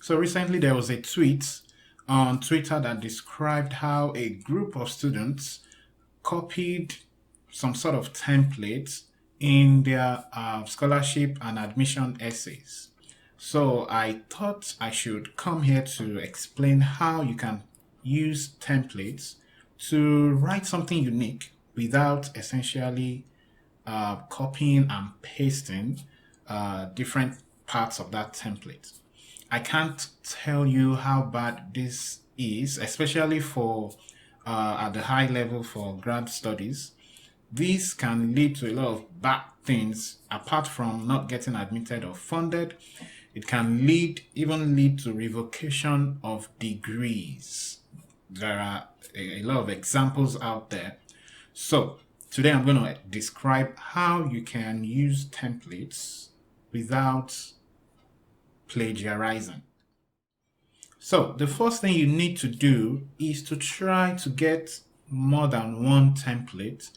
So recently there was a tweet on Twitter that described how a group of students copied some sort of template in their scholarship and admission essays. So I thought I should come here to explain how you can use templates to write something unique without essentially copying and pasting different parts of that template. I can't tell you how bad this is, especially for at the high level for grad studies. This can lead to a lot of bad things apart from not getting admitted or funded. It can even lead to revocation of degrees. There are a lot of examples out there. So today I'm going to describe how you can use templates without plagiarizing. So the first thing you need to do is to try to get more than one template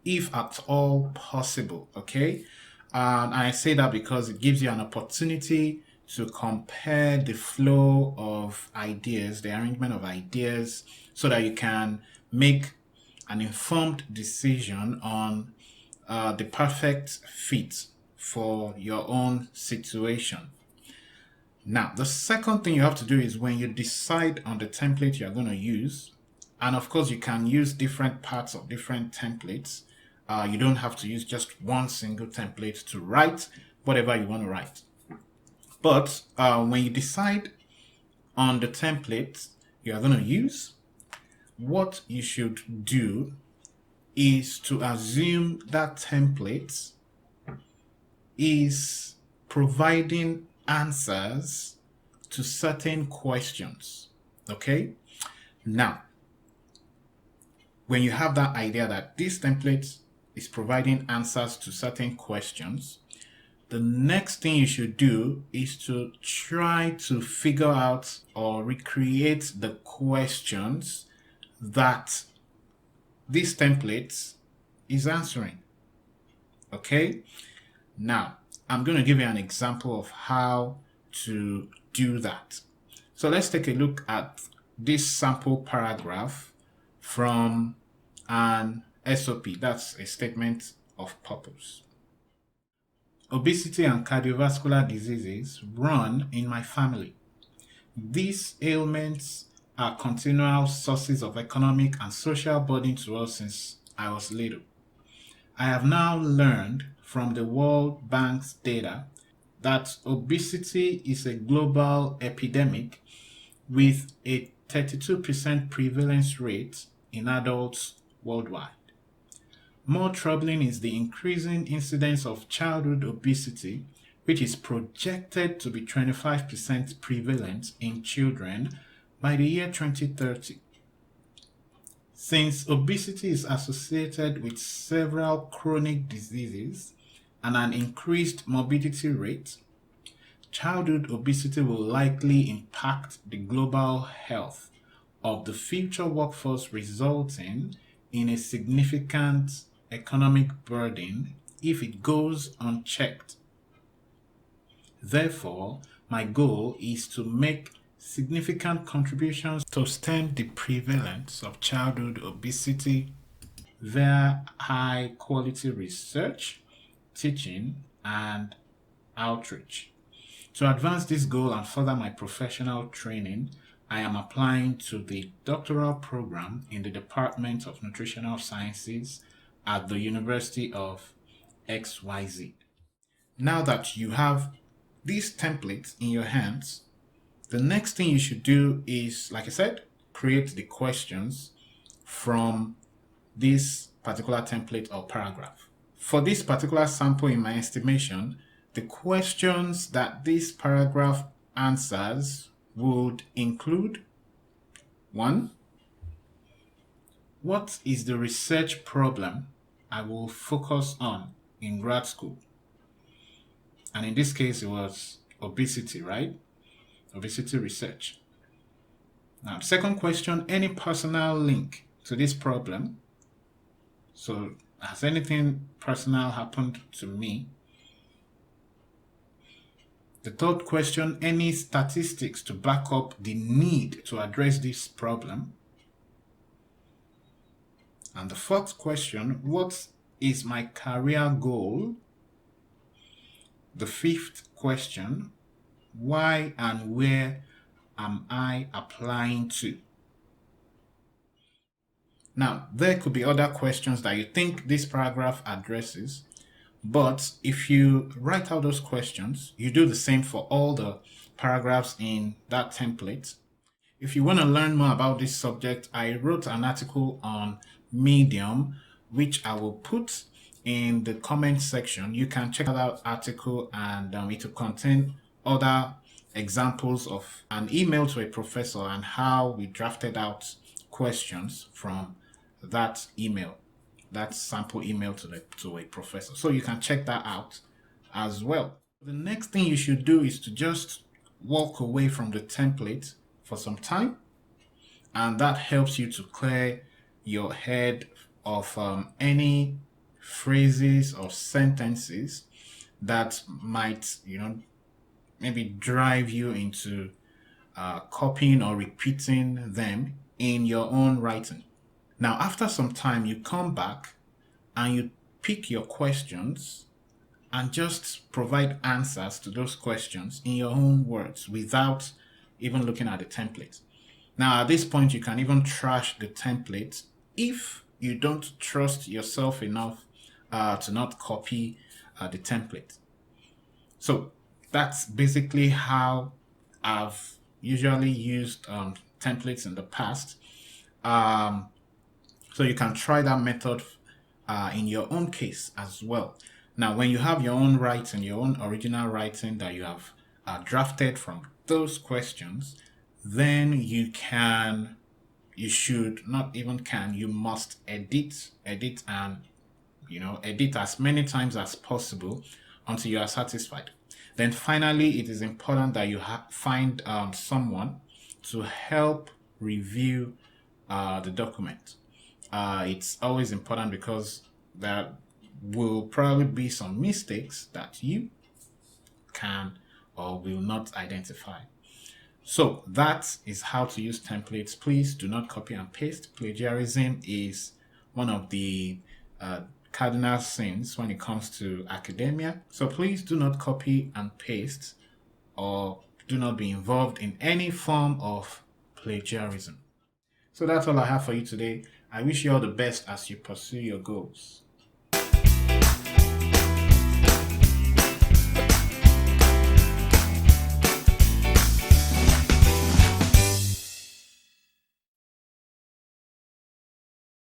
if at all possible, okay? And I say that because it gives you an opportunity to compare the flow of ideas, the arrangement of ideas, so that you can make an informed decision on the perfect fit for your own situation. Now, the second thing you have to do is when you decide on the template you're going to use, and of course you can use different parts of different templates. You don't have to use just one single template to write whatever you want to write. But when you decide on the template you are going to use, what you should do is to assume that template is providing answers to certain questions. Okay? Now, when you have that idea that this template is providing answers to certain questions, the next thing you should do is to try to figure out or recreate the questions that this template is answering. Okay? Now, I'm going to give you an example of how to do that. So let's take a look at this sample paragraph from an SOP. That's a statement of purpose. Obesity and cardiovascular diseases run in my family. These ailments are continual sources of economic and social burden to us since I was little. I have now learned from the World Bank's data that obesity is a global epidemic with a 32% prevalence rate in adults worldwide. More troubling is the increasing incidence of childhood obesity, which is projected to be 25% prevalent in children by the year 2030. Since obesity is associated with several chronic diseases and an increased morbidity rate, childhood obesity will likely impact the global health of the future workforce, resulting in a significant economic burden if it goes unchecked. Therefore, my goal is to make significant contributions to stem the prevalence of childhood obesity via high quality research, teaching, and outreach. To advance this goal and further my professional training, I am applying to the doctoral program in the Department of Nutritional Sciences at the University of XYZ. Now that you have these templates in your hands, the next thing you should do is, like I said, create the questions from this particular template or paragraph. For this particular sample, in my estimation, the questions that this paragraph answers would include: 1. What is the research problem I will focus on in grad school? And in this case, it was obesity, right? Obesity research. Now, second question, any personal link to this problem? So, has anything personal happened to me? The third question, any statistics to back up the need to address this problem? And the fourth question, what is my career goal? The fifth question, why and where am I applying to? Now, there could be other questions that you think this paragraph addresses, but if you write out those questions, you do the same for all the paragraphs in that template. If you want to learn more about this subject, I wrote an article on Medium, which I will put in the comment section. You can check out that article, and it will contain other examples of an email to a professor and how we drafted out questions from that email, that sample email to a professor. So you can check that out as well. The next thing you should do is to just walk away from the template for some time, and that helps you to clear your head of any phrases or sentences that might, maybe drive you into copying or repeating them in your own writing. Now, after some time, you come back and you pick your questions and just provide answers to those questions in your own words without even looking at the template. Now, at this point, you can even trash the template if you don't trust yourself enough to not copy the template. So that's basically how I've usually used templates in the past. So you can try that method in your own case as well. Now, when you have your own writing, your own original writing that you have drafted from those questions, then you must edit and edit as many times as possible until you are satisfied. Then finally, it is important that you find someone to help review the document. It's always important because there will probably be some mistakes that you can or will not identify. So that is how to use templates. Please do not copy and paste. Plagiarism is one of the cardinal sins when it comes to academia. So please do not copy and paste or do not be involved in any form of plagiarism. So that's all I have for you today. I wish you all the best as you pursue your goals.